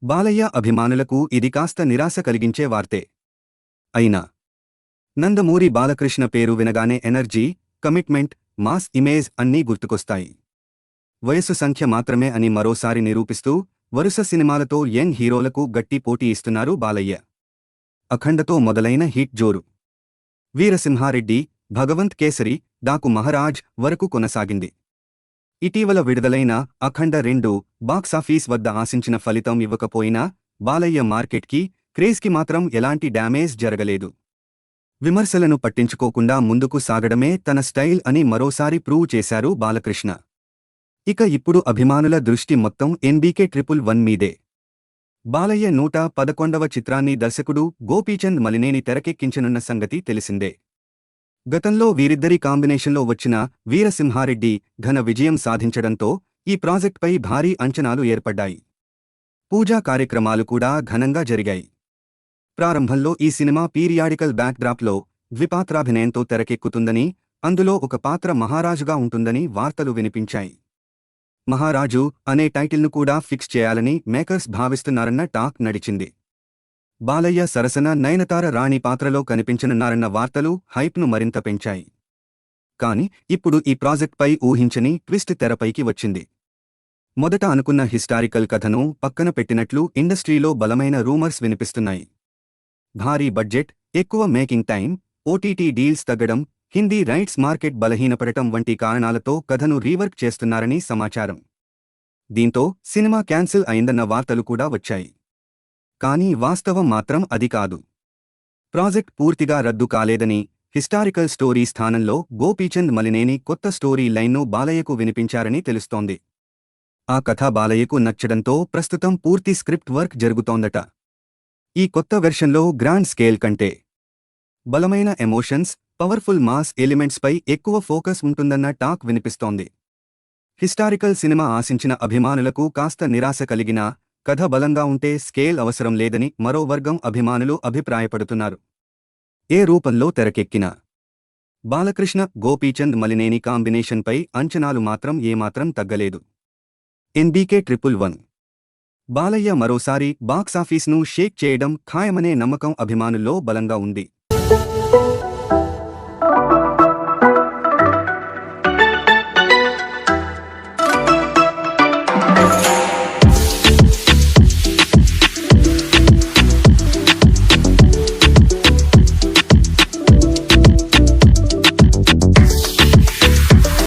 బాలయ్య అభిమానులకు ఇది కాస్త నిరాశ కలిగించే వార్తే. అయినా నందమూరి బాలకృష్ణ పేరు వినగానే ఎనర్జీ, కమిట్మెంట్, మాస్ ఇమేజ్ అన్నీ గుర్తుకొస్తాయి. వయస్సు సంఖ్య మాత్రమే అని మరోసారి నిరూపిస్తూ వరుస సినిమాలతో యంగ్ హీరోలకు గట్టి పోటీ ఇస్తున్నారు బాలయ్య. అఖండతో మొదలైన హిట్ జోరు వీరసింహారెడ్డి, భగవంత్ కేసరి, డాకు మహారాజ్ వరకు కొనసాగింది. ఇటీవల విడుదలైన అఖండ 2 బాక్సాఫీస్ వద్ద ఆశించిన ఫలితం ఇవ్వకపోయినా బాలయ్య మార్కెట్కి, క్రేజ్కి మాత్రం ఎలాంటి డ్యామేజ్ జరగలేదు. విమర్శలను పట్టించుకోకుండా ముందుకు సాగడమే తన స్టైల్ అని మరోసారి ప్రూవ్ చేశారు బాలకృష్ణ. ఇక ఇప్పుడు అభిమానుల దృష్టి మొత్తం ఎన్బీకే 111 మీదే. బాలయ్య 111వ చిత్రాన్ని దర్శకుడు గోపీచంద్ మలినేని తెరకెక్కించనున్న సంగతి తెలిసిందే. గతంలో వీరిద్దరి కాంబినేషన్లో వచ్చిన వీరసింహారెడ్డి ఘన విజయం సాధించడంతో ఈ ప్రాజెక్ట్పై భారీ అంచనాలు ఏర్పడ్డాయి. పూజా కార్యక్రమాలు కూడా ఘనంగా జరిగాయి. ప్రారంభంలో ఈ సినిమా పీరియాడికల్ బ్యాక్డ్రాప్లో ద్విపాత్రాభినయంతో తెరకెక్కుతుందని, అందులో ఒక పాత్ర మహారాజుగా ఉంటుందని వార్తలు వినిపించాయి. మహారాజు అనే టైటిల్ను కూడా ఫిక్స్ చేయాలని మేకర్స్ భావిస్తున్నారన్న టాక్ నడిచింది. బాలయ్య సరసన నయనతార రాణి పాత్రలో కనిపించనున్నారన్న వార్తలు హైప్ను మరింత పెంచాయి. కాని ఇప్పుడు ఈ ప్రాజెక్ట్పై ఊహించని ట్విస్ట్ తెరపైకి వచ్చింది. మొదట అనుకున్న హిస్టారికల్ కథను పక్కన పెట్టినట్లు ఇండస్ట్రీలో బలమైన రూమర్స్ వినిపిస్తున్నాయి. భారీ బడ్జెట్, ఎక్కువ మేకింగ్ టైం, ఓటీటీ డీల్స్ తగ్గడం, హిందీ రైట్స్ మార్కెట్ బలహీనపడటం వంటి కారణాలతో కథను రీవర్క్ చేస్తున్నారని సమాచారం. దీంతో సినిమా క్యాన్సిల్ అయిందన్న వార్తలు కూడా వచ్చాయి. కానీ వాస్తవం మాత్రం అది కాదు. ప్రాజెక్ట్ పూర్తిగా రద్దు కాలేదని, హిస్టారికల్ స్టోరీ స్థానంలో గోపీచంద్ మలినేని కొత్త స్టోరీ లైన్ను బాలయ్యకు వినిపించారని తెలుస్తోంది. ఆ కథ బాలయ్యకు నచ్చడంతో ప్రస్తుతం పూర్తి స్క్రిప్ట్ వర్క్ జరుగుతోందట. ఈ కొత్త వెర్షన్లో గ్రాండ్ స్కేల్ కంటే బలమైన ఎమోషన్స్, పవర్ఫుల్ మాస్ ఎలిమెంట్స్పై ఎక్కువ ఫోకస్ ఉంటుందన్న టాక్ వినిపిస్తోంది. హిస్టారికల్ సినిమా ఆశించిన అభిమానులకు కాస్త నిరాశ కలిగినా కథ బలంగా ఉంటే స్కేల్ అవసరం లేదని మరో వర్గం అభిమానులు అభిప్రాయపడుతున్నారు. ఏ రూపంలో తెరకెక్కినా బాలకృష్ణ, గోపీచంద్ మలినేని కాంబినేషన్పై అంచనాలు మాత్రం ఏమాత్రం తగ్గలేదు. ఎన్బీకే 111 బాలయ్య మరోసారి బాక్సాఫీస్ను షేక్ చేయడం ఖాయమనే నమ్మకం అభిమానుల్లో బలంగా ఉంది.